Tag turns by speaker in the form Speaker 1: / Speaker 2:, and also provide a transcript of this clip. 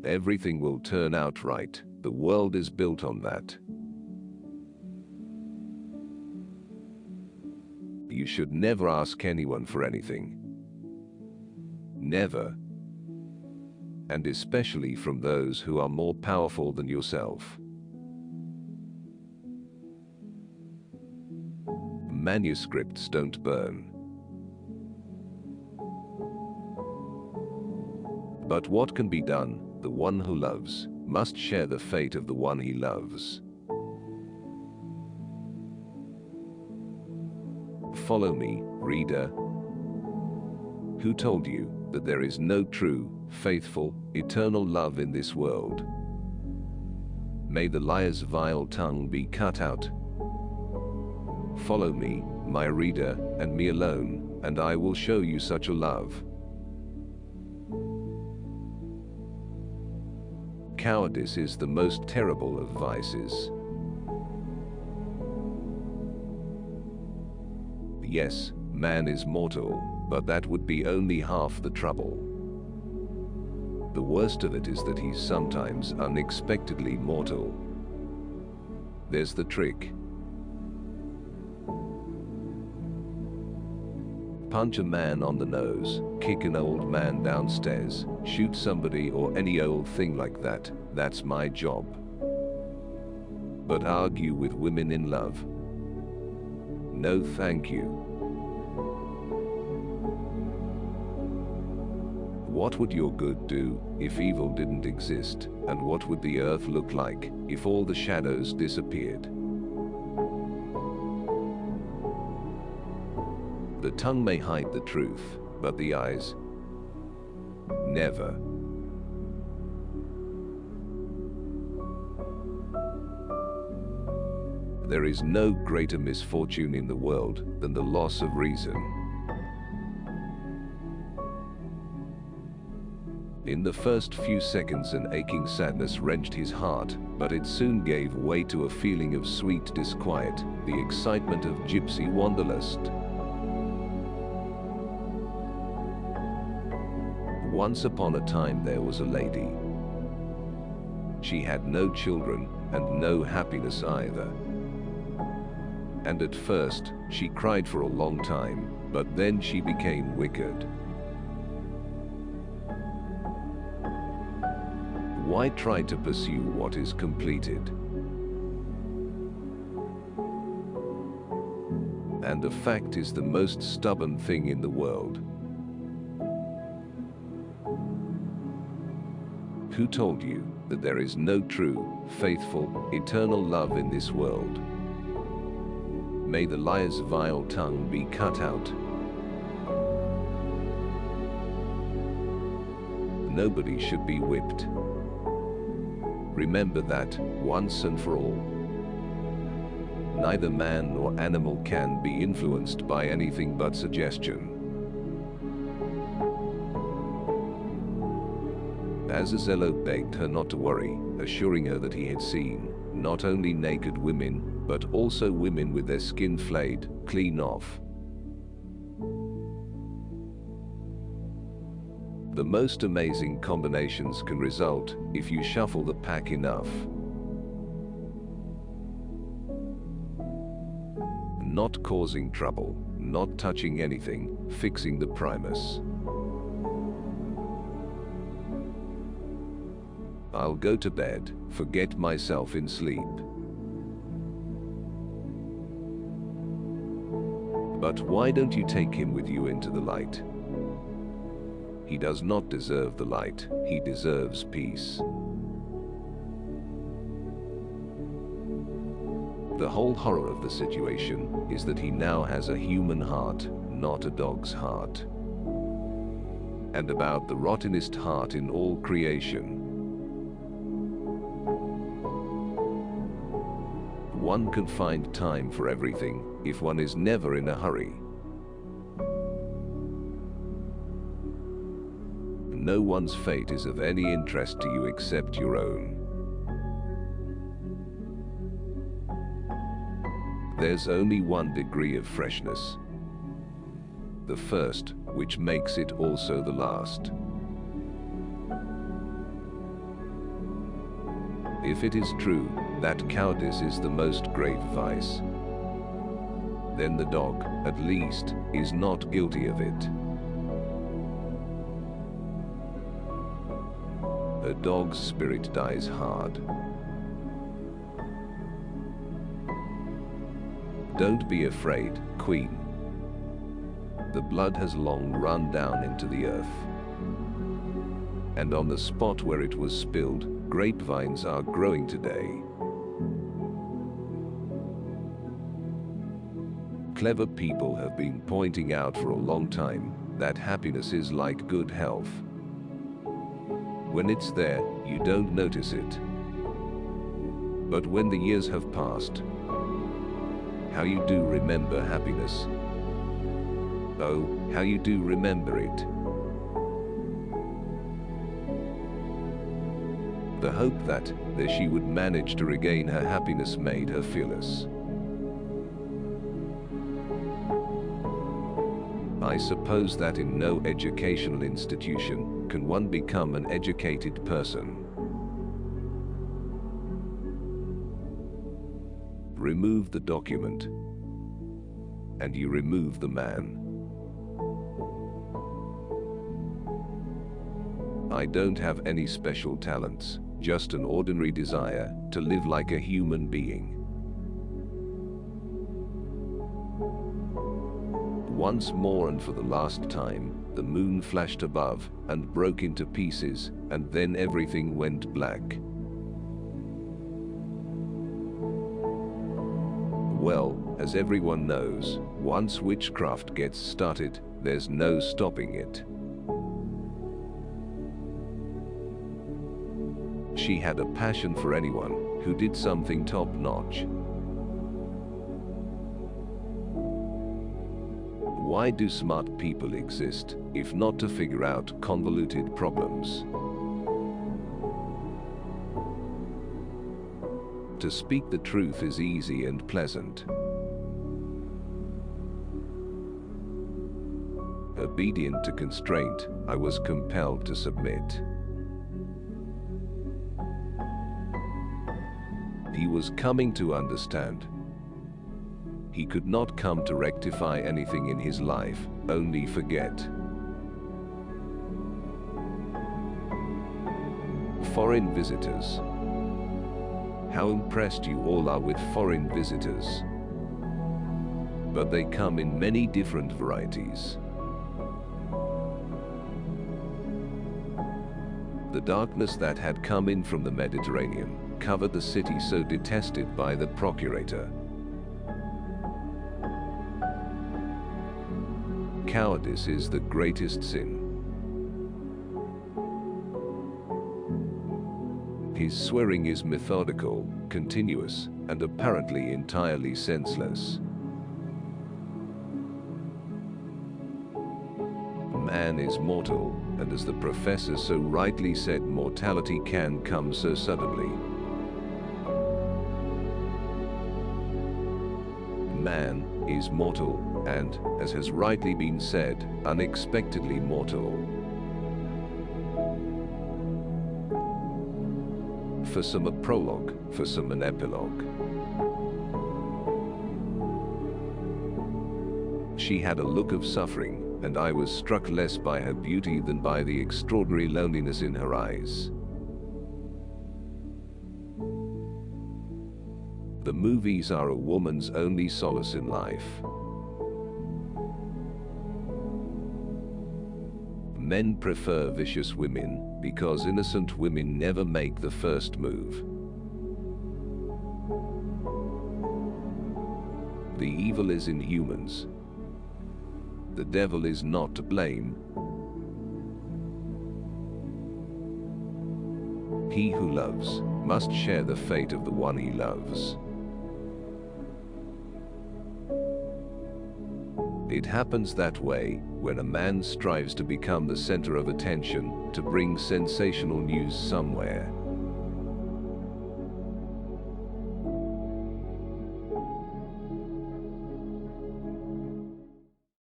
Speaker 1: Everything will turn out right. The world is built on that. You should never ask anyone for anything. Never. And especially from those who are more powerful than yourself. Manuscripts don't burn. But what can be done? The one who loves must share the fate of the one he loves. Follow me, reader. Who told you that there is no true, faithful, eternal love in this world? May the liar's vile tongue be cut out. Follow me, my reader, and me alone, and I will show you such a love. Cowardice is the most terrible of vices. Yes, man is mortal, but that would be only half the trouble. The worst of it is that he's sometimes unexpectedly mortal. There's the trick. Punch a man on the nose, kick an old man downstairs, shoot somebody or any old thing like that, that's my job. But argue with women in love? No thank you. What would your good do if evil didn't exist? And what would the earth look like if all the shadows disappeared? The tongue may hide the truth, but the eyes never. There is no greater misfortune in the world than the loss of reason. In the first few seconds an aching sadness wrenched his heart, but it soon gave way to a feeling of sweet disquiet, the excitement of gypsy wanderlust. Once upon a time there was a lady. She had no children and no happiness either. And at first, she cried for a long time, but then she became wicked. Why try to pursue what is completed? And the fact is the most stubborn thing in the world. Who told you that there is no true, faithful, eternal love in this world? May the liar's vile tongue be cut out. Nobody should be whipped. Remember that, once and for all. Neither man nor animal can be influenced by anything but suggestion. Azazello begged her not to worry, assuring her that he had seen, not only naked women, but also women with their skin flayed clean off. The most amazing combinations can result if you shuffle the pack enough. Not causing trouble, not touching anything, fixing the primus. I'll go to bed, forget myself in sleep. But why don't you take him with you into the light? He does not deserve the light, he deserves peace. The whole horror of the situation is that he now has a human heart, not a dog's heart. And about the rottenest heart in all creation. One can find time for everything if one is never in a hurry. No one's fate is of any interest to you except your own. There's only one degree of freshness. The first, which makes it also the last. If it is true that cowardice is the most grave vice, then the dog, at least, is not guilty of it. A dog's spirit dies hard. Don't be afraid, Queen. The blood has long run down into the earth. And on the spot where it was spilled, grapevines are growing today. Clever people have been pointing out for a long time that happiness is like good health. When it's there, you don't notice it. But when the years have passed, how you do remember happiness. Oh, how you do remember it. The hope that she would manage to regain her happiness made her fearless. I suppose that in no educational institution can one become an educated person. Remove the document, and you remove the man. I don't have any special talents, just an ordinary desire to live like a human being. Once more and for the last time, the moon flashed above and broke into pieces, and then everything went black. Well, as everyone knows, once witchcraft gets started, there's no stopping it. She had a passion for anyone who did something top-notch. Why do smart people exist, if not to figure out convoluted problems? To speak the truth is easy and pleasant. Obedient to constraint, I was compelled to submit. He was coming to understand. He could not come to rectify anything in his life, only forget. Foreign visitors. How impressed you all are with foreign visitors. But they come in many different varieties. The darkness that had come in from the Mediterranean covered the city so detested by the procurator. Cowardice is the greatest sin. His swearing is methodical, continuous, and apparently entirely senseless. Man is mortal, and as the professor so rightly said, mortality can come so suddenly. Man is mortal, and, as has rightly been said, unexpectedly mortal. For some a prologue, for some an epilogue. She had a look of suffering, and I was struck less by her beauty than by the extraordinary loneliness in her eyes. The movies are a woman's only solace in life. Men prefer vicious women because innocent women never make the first move. The evil is in humans. The devil is not to blame. He who loves must share the fate of the one he loves. It happens that way when a man strives to become the center of attention, to bring sensational news somewhere.